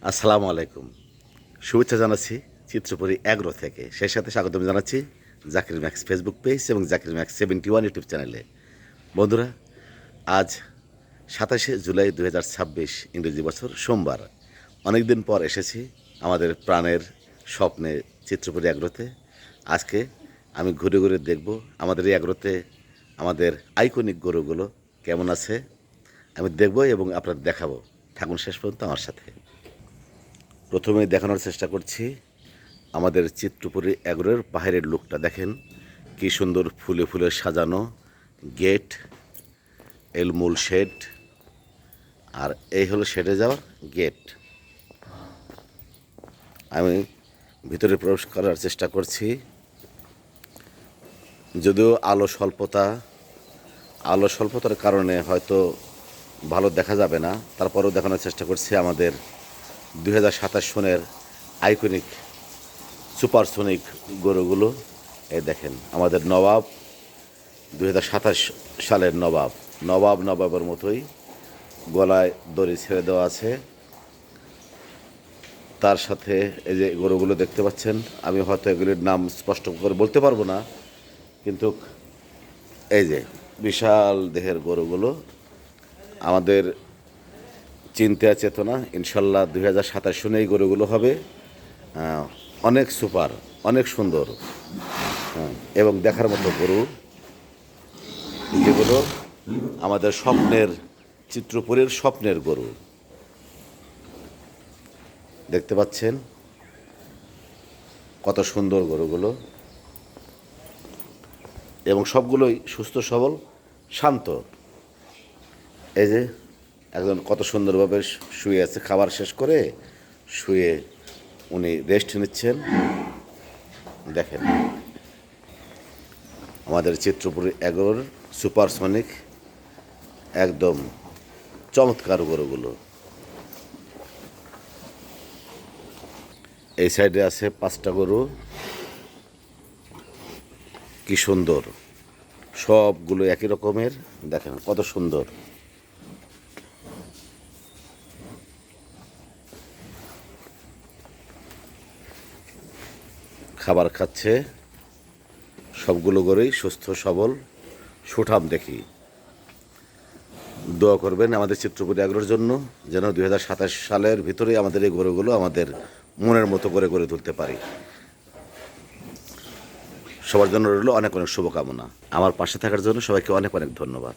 আসসালামু আলাইকুম। শুভেচ্ছা জানাচ্ছি চিত্রপুরী অ্যাগ্রো থেকে। সেই সাথে স্বাগতম জানাচ্ছি জাকির ম্যাক্স ফেসবুক পেজ এবং জাকির ম্যাক্স 71 ইউটিউব চ্যানেলে। বন্ধুরা, আজ 27শে জুলাই 2026 ইংরেজি বছর সোমবার। অনেক দিন পর এসেছি আমাদের প্রাণের স্বপ্নে চিত্রপুরী অ্যাগ্রোতে। আজকে আমি ঘুরে ঘুরে দেখব আমাদের এই অ্যাগ্রোতে আমাদের আইকনিক গরুগুলো কেমন আছে আমি দেখব এবং আপনাদের দেখাবো। থাকুন শেষ পর্যন্ত আমার সাথে। প্রথমে দেখানোর চেষ্টা করছি আমাদের চিত্রপুরী অ্যাগ্রোর বাইরের লুকটা। দেখেন কি সুন্দর ফুলে ফুলে সাজানো গেট, এলমুল শেড, আর এই হলো শেডে যাওয়ার গেট। আমি ভিতরে প্রবেশ করার চেষ্টা করছি, যদিও আলো স্বল্পতার কারণে হয়তো ভালো দেখা যাবে না, তারপরেও দেখানোর চেষ্টা করছি আমাদের 2027 সনের আইকনিক সুপারসনিক গরুগুলো। এই দেখেন আমাদের নবাব, 2027 সালের নবাবের মতোই গলায় দড়ি ছেড়ে দেওয়া আছে। তার সাথে এই যে গরুগুলো দেখতে পাচ্ছেন, আমি হয়তো এগুলির নাম স্পষ্ট করে বলতে পারবো না, কিন্তু এই যে বিশাল দেহের গরুগুলো আমাদের চিন্তা চেতনা। ইনশাল্লাহ 2027 সনে এই গরুগুলো হবে অনেক সুপার, অনেক সুন্দর এবং দেখার মতো গরু, যেগুলো আমাদের স্বপ্নের চিত্রপুরীর স্বপ্নের গরু। দেখতে পাচ্ছেন কত সুন্দর গরুগুলো, এবং সবগুলোই সুস্থ সবল শান্ত। এই যে একজন কত সুন্দরভাবে শুয়ে আছে, খাবার শেষ করে শুয়ে উনি রেস্ট নিচ্ছেন। দেখেন আমাদের চিত্রপুরী অ্যাগ্রোর সুপারসনিক একদম চমৎকার গরুগুলো। এই সাইডে আছে 5টা গরু, কি সুন্দর, সবগুলো একই রকমের। দেখেন কত সুন্দর। খাবার খাচ্ছে, সবগুলো গরুই সুস্থ সবল সুঠাম দেখি। দোয়া করবেন আমাদের চিত্রপুরী অ্যাগ্রোর জন্য, যেন 2027 সালের ভিতরে আমাদের এই গরুগুলো আমাদের মনের মতো করে গড়ে তুলতে পারি। সবার জন্য রইল অনেক অনেক শুভকামনা। আমার পাশে থাকার জন্য সবাইকে অনেক অনেক ধন্যবাদ।